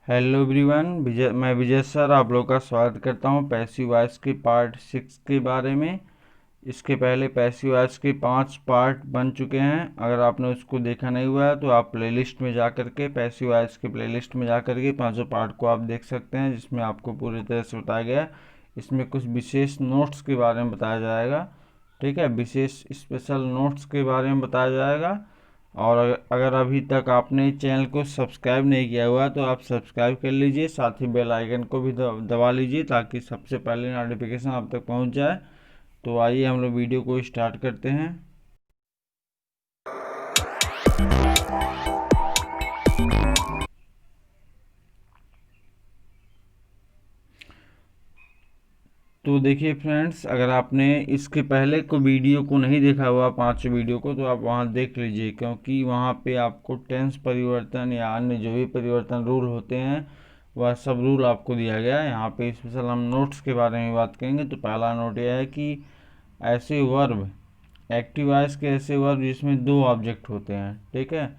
Hello everyone, मैं विजय sir आप लोग का स्वागत करता हूं पैसिव वॉइस के पार्ट 6 के बारे में। इसके पहले पैसिव वॉइस के 5 पार्ट बन चुके हैं। अगर आपने उसको देखा नहीं हुआ है तो आप प्लेलिस्ट में जा कर के पैसिव वॉइस के प्लेलिस्ट में जा कर के पांचों पार्ट को आप देख सकते हैं, जिसमें आपको पूरी तरह से बताया गया है। इसमें कुछ विशेष नोट्स के बारे में बताया जाएगा, ठीक है, विशेष स्पेशल नोट्स के बारे में बताया जाएगा। और अगर अभी तक आपने चैनल को सब्सक्राइब नहीं किया हुआ तो आप सब्सक्राइब कर लीजिए, साथ ही बेल आइकन को भी दबा लीजिए ताकि सबसे पहले नोटिफिकेशन आप तक पहुंच जाए। तो आइए हम लोग वीडियो को स्टार्ट करते हैं। तो देखिए फ्रेंड्स, अगर आपने इसके पहले को वीडियो को नहीं देखा हुआ, 5 वीडियो को, तो आप वहां देख लीजिए, क्योंकि वहां पे आपको टेंस परिवर्तन या अन्य जो भी परिवर्तन रूल होते हैं वह सब रूल आपको दिया गया है। यहाँ पे स्पेशल हम नोट्स के बारे में बात करेंगे। तो पहला नोट यह है कि ऐसे वर्ब, एक्टिव वॉइस के ऐसे वर्ब जिसमें 2 ऑब्जेक्ट होते हैं, ठीक है,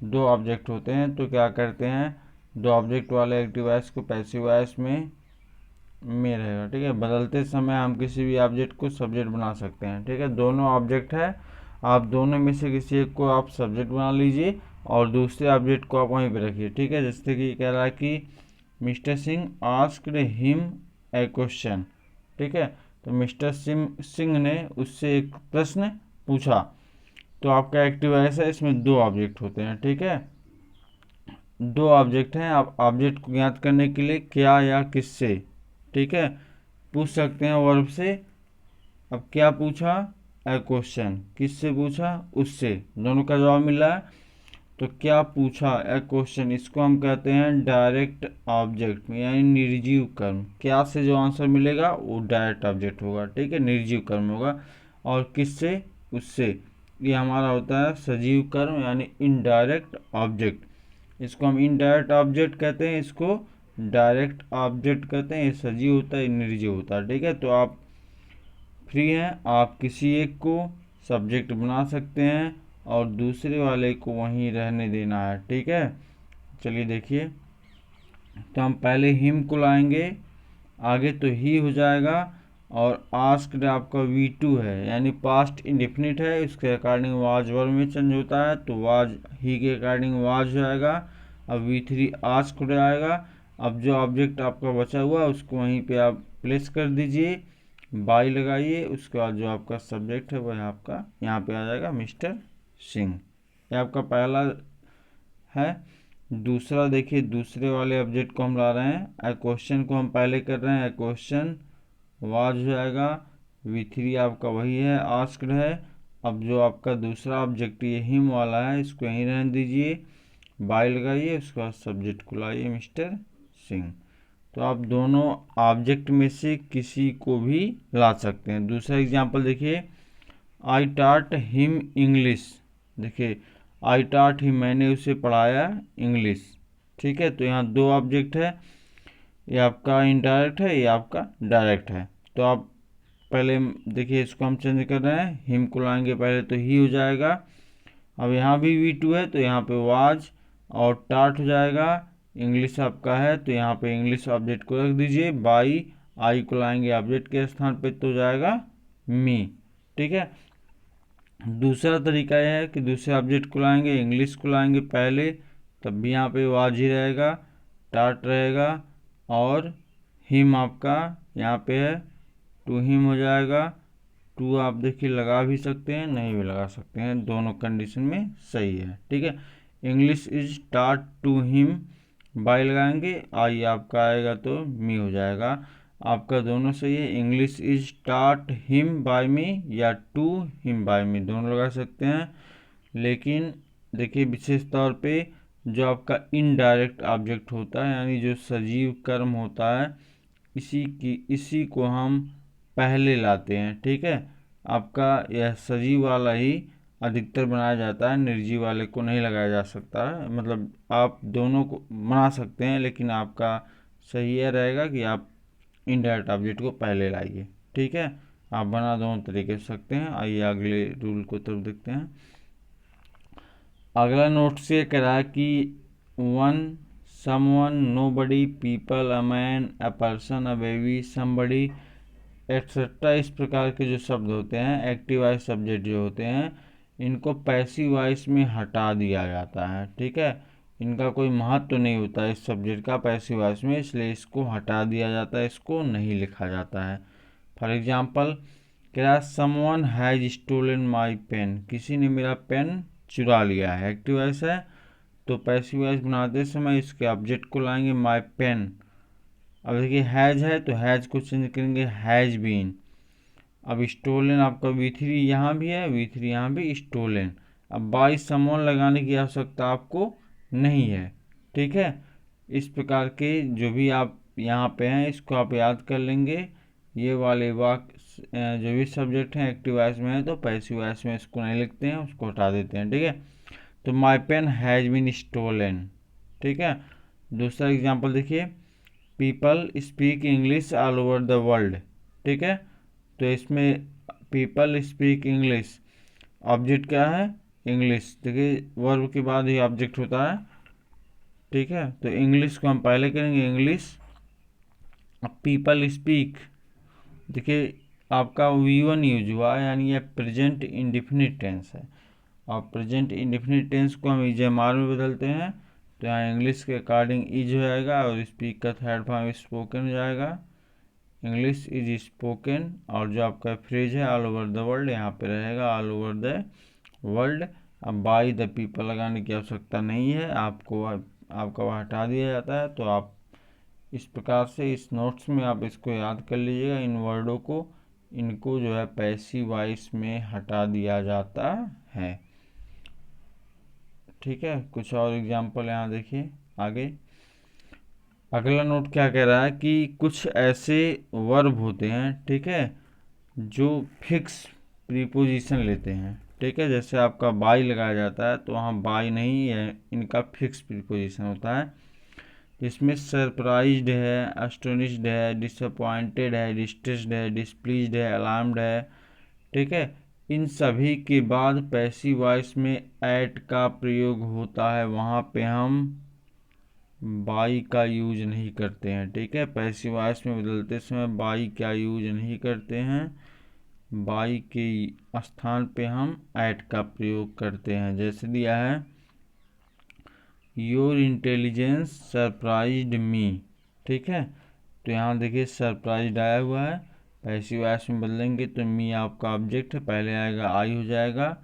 2 ऑब्जेक्ट होते हैं, तो क्या करते हैं, 2 ऑब्जेक्ट वाले एक्टिव वॉइस को पैसिव वॉइस में रहेगा, ठीक है। बदलते समय हम किसी भी ऑब्जेक्ट को सब्जेक्ट बना सकते हैं, ठीक है। दोनों ऑब्जेक्ट है, आप दोनों में से किसी एक को आप सब्जेक्ट बना लीजिए और दूसरे ऑब्जेक्ट को आप वहीं पे रखिए, ठीक है। जैसे कि कह रहा है कि mister Singh asked him a question, ठीक है। तो मिस्टर सिंह ने उससे एक प्रश्न पूछा। तो आपका एक्टिव वॉइस है, इसमें 2 ऑब्जेक्ट होते हैं, ठीक है, 2 ऑब्जेक्ट हैं। आप ऑब्जेक्ट को ज्ञात करने के लिए क्या या किससे, ठीक है, पूछ सकते हैं वर्ब से। अब क्या पूछा, ए क्वेश्चन, किससे पूछा, उससे, दोनों का जवाब मिल रहा है। तो क्या पूछा, ए क्वेश्चन, इसको हम कहते हैं डायरेक्ट ऑब्जेक्ट यानी निर्जीव कर्म। क्या से जो आंसर मिलेगा वो डायरेक्ट ऑब्जेक्ट होगा, ठीक है, निर्जीव कर्म होगा। और किससे, उससे, ये हमारा होता है सजीव कर्म यानी इनडायरेक्ट ऑब्जेक्ट। इसको हम इनडायरेक्ट ऑब्जेक्ट कहते हैं, इसको डायरेक्ट ऑब्जेक्ट कहते हैं। ये सजीव होता है, निर्जीव होता है, ठीक है। तो आप फ्री हैं, आप किसी एक को सब्जेक्ट बना सकते हैं और दूसरे वाले को वहीं रहने देना है, ठीक है। चलिए देखिए, तो हम पहले हिम को लाएंगे, आगे तो ही हो जाएगा, और आस्क्ड आपका V2 है यानी पास्ट इंडेफिनिट है, इसके अकॉर्डिंग वाज वर्ब में चेंज होता है, तो वाज ही के अकॉर्डिंग वाज जाएगा। अब V3 आस्क्ड आएगा। अब जो ऑब्जेक्ट आपका बचा हुआ है उसको वहीं पे आप प्लेस कर दीजिए, बाई लगाइए, उसके बाद जो आपका सब्जेक्ट है वह आपका यहाँ पे आ जाएगा मिस्टर सिंह। ये आपका पहला है। दूसरा देखिए, दूसरे वाले ऑब्जेक्ट को हम ला रहे हैं, ए क्वेश्चन को हम पहले कर रहे हैं, ए क्वेश्चन वाज हो जाएगा। V3 आपका वही है, आस्क्ड है। अब जो आपका दूसरा ऑब्जेक्ट ये हिम वाला है, इसको यहीं रहने दीजिए, बाई लगाइए, उसके बाद सब्जेक्ट को लाइए मिस्टर सिंह। तो आप दोनों ऑब्जेक्ट में से किसी को भी ला सकते हैं। दूसरा एग्जांपल देखिए, आई टाट हिम इंग्लिश। देखिए, आई टाट हिम, मैंने उसे पढ़ाया इंग्लिश, ठीक है। तो यहाँ 2 ऑब्जेक्ट है, ये आपका इनडायरेक्ट है, ये आपका डायरेक्ट है। तो आप पहले देखिए, इसको हम चेंज कर रहे हैं, हिम को लाएंगे पहले तो ही हो जाएगा। अब यहाँ भी V2 है तो यहाँ पे वाज और टाट हो जाएगा। इंग्लिश आपका है तो यहाँ पे इंग्लिश ऑब्जेक्ट को रख दीजिए, बाई आई को लाएंगे ऑब्जेक्ट के स्थान पे तो हो जाएगा मी, ठीक है। दूसरा तरीका यह है कि दूसरे ऑब्जेक्ट को लाएंगे, इंग्लिश को लाएंगे पहले, तब भी यहाँ पे वाज ही रहेगा, टाट रहेगा, और हिम आपका यहाँ पे है, टू हिम हो जाएगा। टू आप देखिए लगा भी सकते हैं, नहीं भी लगा सकते हैं, दोनों कंडीशन में सही है, ठीक है। इंग्लिश इज टाट टू हिम, बाई लगाएंगे, आई आपका आएगा तो मी हो जाएगा। आपका दोनों सही है, इंग्लिश इज टाट हिम बाय मी या टू हिम बाय मी, दोनों लगा सकते हैं। लेकिन देखिए, विशेष तौर पे जो आपका इनडायरेक्ट ऑब्जेक्ट होता है यानी जो सजीव कर्म होता है, इसी को हम पहले लाते हैं, ठीक है। आपका यह सजीव वाला ही अधिकतर बनाया जाता है, निर्जीव वाले को नहीं लगाया जा सकता है। मतलब आप दोनों को बना सकते हैं, लेकिन आपका सही यह रहेगा कि आप इनडायरेक्ट ऑब्जेक्ट को पहले लाइए, ठीक है। आप बना दोनों तरीके से सकते हैं। आइए अगले रूल को तरफ देखते हैं। अगला नोट से कह रहा है कि 1 someone, nobody, people, a man, a person, a baby, somebody etcetera. इस प्रकार के जो शब्द होते हैं, एक्टिव वॉइस सब्जेक्ट जो होते हैं, इनको पैसिव वॉइस में हटा दिया जाता है। ठीक है, इनका कोई महत्व तो नहीं होता इस सब्जेक्ट का पैसिव वॉइस में, इसलिए इसको हटा दिया जाता है, इसको नहीं लिखा जाता है। फॉर एग्जाम्पल, क्या someone has stolen my pen, किसी ने मेरा पेन चुरा लिया है, एक्टिव वॉइस है। तो पैसिव वॉइस बनाते समय इसके ऑब्जेक्ट को लाएंगे माई पेन। अब देखिए हैज है तो हैज को चेंज करेंगे हैज बीन। अब स्टोलन आपका V3 यहाँ भी है, V3 यहाँ भी स्टोलन। अब बाई समवन लगाने की आवश्यकता आपको नहीं है। ठीक है, इस प्रकार के जो भी आप यहाँ पे हैं इसको आप याद कर लेंगे। ये वाले वाक्य जो भी सब्जेक्ट हैं एक्टिव वॉइस में है तो पैसिव वॉइस में इसको नहीं लिखते हैं, उसको हटा देते हैं। ठीक है, तो my pen has been stolen. ठीक है, दूसरा एग्जाम्पल देखिए, people speak English all over the world. ठीक है, तो इसमें पीपल स्पीक इंग्लिश, ऑब्जेक्ट क्या है, इंग्लिश। देखिए वर्ब के बाद ही ऑब्जेक्ट होता है। ठीक है, तो इंग्लिश को हम पहले करेंगे इंग्लिश। अब पीपल स्पीक, देखिए आपका V1 यूज हुआ है, यानी यह प्रेजेंट इंडिफिनिट टेंस है, और प्रेजेंट इंडिफिनिट टेंस को हम EJMR में बदलते हैं। तो यहाँ इंग्लिश के अकॉर्डिंग इज हो जाएगा और स्पीक का थर्ड फॉर्म स्पोकन हो जाएगा। इंग्लिश इज स्पोकन, और जो आपका फ्रेज है ऑल ओवर द वर्ल्ड, यहाँ पे रहेगा ऑल ओवर द वर्ल्ड। अब बाई द पीपल लगाने की आवश्यकता नहीं है, आपका वह हटा दिया जाता है। तो आप इस प्रकार से इस नोट्स में आप इसको याद कर लीजिएगा, इन वर्डों को, इनको जो है पैसिव वॉइस में हटा दिया जाता है। ठीक है, कुछ और एग्जाम्पल यहाँ देखिए आगे। अगला नोट क्या कह रहा है कि कुछ ऐसे वर्ब होते हैं, ठीक है, जो फिक्स प्रीपोजिशन लेते हैं। ठीक है, जैसे आपका बाई लगाया जाता है तो वहाँ बाई नहीं है, इनका फिक्स प्रीपोजिशन होता है। इसमें सरप्राइज्ड है, एस्टोनिश्ड है, डिसअपॉइंटेड है, डिस्ट्रेस्ड है, डिसप्लीज्ड है, अलार्म्ड है। ठीक है, इन सभी के बाद पैसिव वॉइस में एट का प्रयोग होता है, वहाँ पे हम बाई का यूज नहीं करते हैं। ठीक है, पैसिव वॉइस में बदलते समय बाई का यूज नहीं करते हैं, बाई के स्थान पे हम एट का प्रयोग करते हैं। जैसे दिया है, योर इंटेलिजेंस सरप्राइज्ड मी। ठीक है, तो यहाँ देखिए सरप्राइज्ड आया हुआ है, पैसिव वॉइस में बदलेंगे तो मी आपका ऑब्जेक्ट है, पहले आएगा आई हो जाएगा।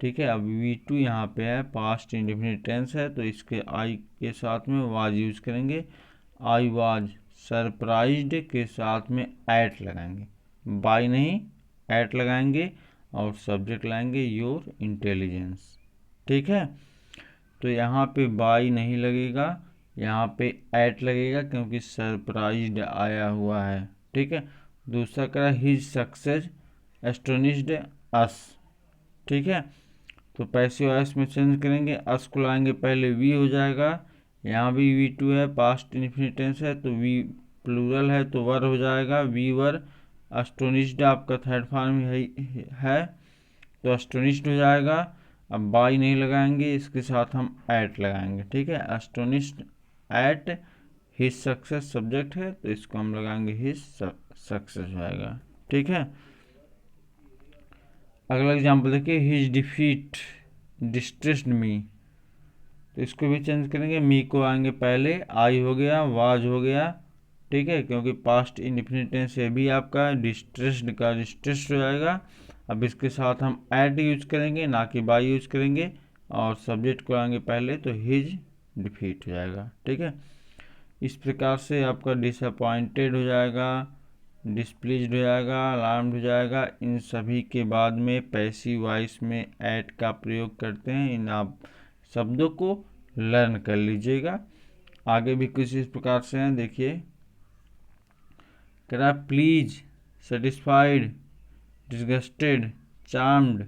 ठीक है, अब V2 यहाँ पे है, पास्ट इंडेफिनिट टेंस है, तो इसके आई के साथ में वाज यूज करेंगे। आई वाज सरप्राइज्ड के साथ में एट लगाएंगे, बाई नहीं एट लगाएंगे, और सब्जेक्ट लाएंगे योर इंटेलिजेंस। ठीक है, तो यहाँ पे बाई नहीं लगेगा, यहाँ पे एट लगेगा क्योंकि सरप्राइज्ड आया हुआ है। ठीक है, दूसरा करा हिज सक्सेस एस्टोनिश्ड अस। ठीक है, तो पैसिव वॉइस में चेंज करेंगे, अस को लाएंगे पहले वी हो जाएगा, यहाँ भी V2 है, पास्ट इंडेफिनिट टेंस है तो वी प्लूरल है तो वर हो जाएगा, वी वर। एस्टोनिश्ड आपका थर्ड फॉर्म है तो एस्टोनिश्ड हो जाएगा। अब बाई नहीं लगाएंगे, इसके साथ हम एट लगाएंगे। ठीक है, astonished at his success subject है तो इसको हम लगाएंगे हिज सक्सेस हो जाएगा। ठीक है, अगला एग्जाम्पल देखिए, हिज डिफीट डिस्ट्रेस्ड मी, तो इसको भी चेंज करेंगे, मी को आएंगे पहले, आई हो गया, वाज हो गया। ठीक है, क्योंकि पास्ट इंडेफिनिट टेंस से भी आपका डिस्ट्रेस्ड का डिस्ट्रेस्ड हो जाएगा। अब इसके साथ हम एट यूज करेंगे, ना कि बाई यूज करेंगे, और सब्जेक्ट को आएंगे पहले तो हिज डिफीट हो जाएगा। ठीक है, इस प्रकार से आपका डिसअपॉइंटेड हो जाएगा, डिस्प्लीज्ड हो जाएगा, अलार्म्ड हो जाएगा। इन सभी के बाद में पैसिव वॉइस में एट का प्रयोग करते हैं। इन आप शब्दों को लर्न कर लीजिएगा। आगे भी कुछ इस प्रकार से हैं, देखिए, करा please, satisfied, disgusted, charmed,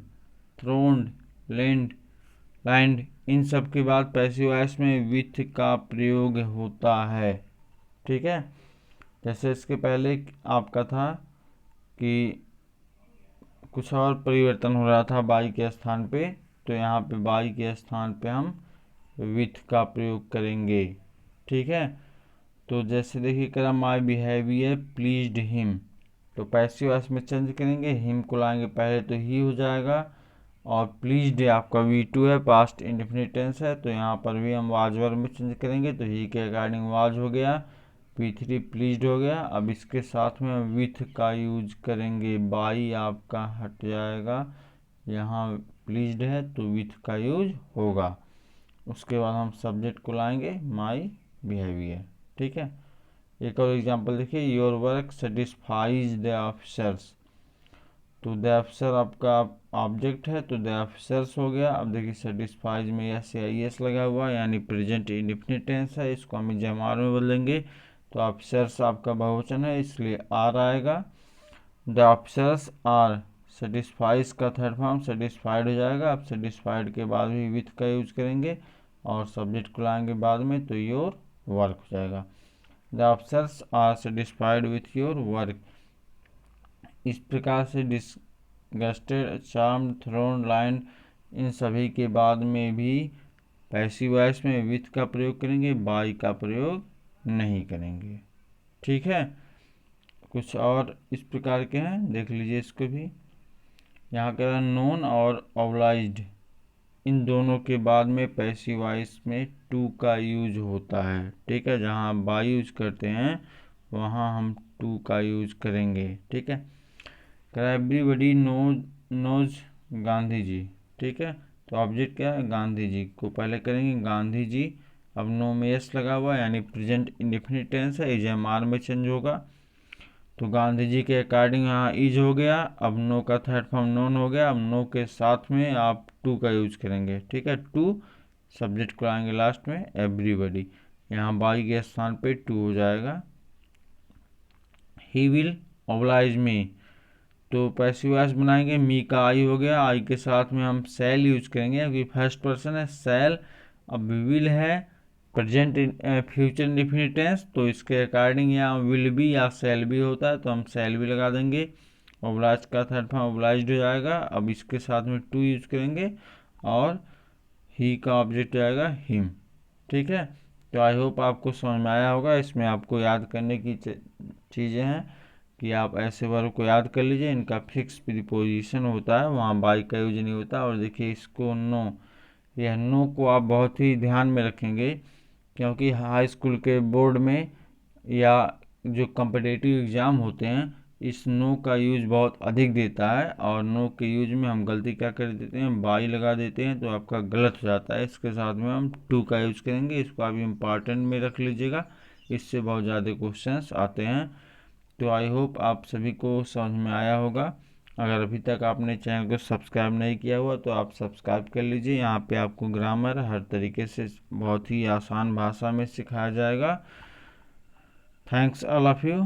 thrown, land, इन सब के बाद पैसिव वॉइस में विथ का प्रयोग होता है। ठीक है, जैसे इसके पहले आपका था कि कुछ और परिवर्तन हो रहा था बाई के स्थान पे, तो यहाँ पे बाई के स्थान पे हम विथ का प्रयोग करेंगे। ठीक है। तो जैसे देखिए करा माई बिहेवियर प्लीज्ड हिम, तो पैसिव वॉइस में चेंज करेंगे, हिम को लाएंगे पहले तो ही हो जाएगा, और प्लीज्ड आपका V2 है, पास्ट इंडेफिनिट टेंस है, तो यहाँ पर भी हम वाज वर्ब में चेंज करेंगे, तो ही के अकॉर्डिंग वाज हो गया, P3 प्लीज्ड हो गया। अब इसके साथ में हम विथ का यूज करेंगे, बाई आपका हट जाएगा, यहाँ प्लीज्ड है तो विथ का यूज होगा। उसके बाद हम सब्जेक्ट को लाएंगे माई बिहेवियर, ठीक है। एक और एग्जांपल देखिए, your work satisfies the officers, तो द ऑफिसर आपका ऑब्जेक्ट है, तो द ऑफिसर्स हो गया। अब देखिए सेटिस्फाइज में एस आई एस लगा हुआ है, यानी प्रेजेंट इंडेफिनिट टेंस है, इसको हम जमार में बदलेंगे, तो ऑफिसर्स आपका बहुवचन है इसलिए आर आएगा। द ऑफिसर्स आर सेटिस्फाइज का थर्ड फॉर्म सेटिस्फाइड हो जाएगा। अब सेटिस्फाइड के बाद भी विथ का यूज करेंगे और सब्जेक्ट को लाएंगे बाद में, तो योर वर्क हो जाएगा। The officers are satisfied with your work. इस प्रकार से डिसगस्टेड, चार्म्ड, थ्रोन, लाइन, इन सभी के बाद में भी पैसिव वॉइस में विथ का प्रयोग करेंगे, बाय का प्रयोग नहीं करेंगे, ठीक है। कुछ और इस प्रकार के हैं, देख लीजिए इसको भी। यहाँ कह रहा है नोन और ऑब्लाइज्ड, इन दोनों के बाद में पैसिव वॉइस में टू का यूज होता है, ठीक है। जहाँ बाय यूज करते हैं वहाँ हम टू का यूज करेंगे, ठीक है। एवरीबडी नोज गांधी जी, ठीक है। तो ऑब्जेक्ट क्या है, गांधी जी को पहले करेंगे गांधी जी। अब नो में एस लगा हुआ है, यानी प्रेजेंट इंडेफिनिट टेंस है, इज एम आर में चेंज होगा, तो गांधी जी के अकॉर्डिंग यहाँ इज हो गया। अब नो का थर्ड फॉर्म नोन हो गया। अब नो के साथ में आप टू का यूज करेंगे, ठीक है। टू सब्जेक्ट को आएंगे लास्ट में एवरीबडी, यहाँ बाई के स्थान पे टू हो जाएगा। ही विल ऑब्लाइज मी, तो पैसिव वॉइस बनाएंगे, मी का आई हो गया, आई के साथ में हम सेल यूज करेंगे क्योंकि फर्स्ट पर्सन है सेल। अब विल है प्रेजेंट फ्यूचर इंडेफिनिट टेंस, तो इसके अकॉर्डिंग यहाँ विल भी या सेल भी होता है, तो हम सेल भी लगा देंगे। ओब्लाइज का थर्ड फॉर्म ओब्लाइज्ड हो जाएगा। अब इसके साथ में टू यूज करेंगे और ही का ऑब्जेक्ट जाएगा हिम, ठीक है। तो आई होप आपको समझ में आया होगा। इसमें आपको याद करने की चीज़ें हैं कि आप ऐसे वर्ब को याद कर लीजिए, इनका फिक्स प्रीपोजिशन होता है, वहाँ बाई का यूज नहीं होता। और देखिए इसको नो, यह नो को आप बहुत ही ध्यान में रखेंगे क्योंकि हाई स्कूल के बोर्ड में या जो कम्पिटिटिव एग्ज़ाम होते हैं इस नो का यूज बहुत अधिक देता है, और नो के यूज में हम गलती क्या कर देते हैं, बाई लगा देते हैं, तो आपका गलत हो जाता है। इसके साथ में हम टू का यूज करेंगे, इसको आप इम्पॉर्टेंट में रख लीजिएगा, इससे बहुत ज़्यादा क्वेश्चंस आते हैं। तो आई होप आप सभी को समझ में आया होगा। अगर अभी तक आपने चैनल को सब्सक्राइब नहीं किया हुआ तो आप सब्सक्राइब कर लीजिए। यहाँ पे आपको ग्रामर हर तरीके से बहुत ही आसान भाषा में सिखाया जाएगा। Thanks all of you.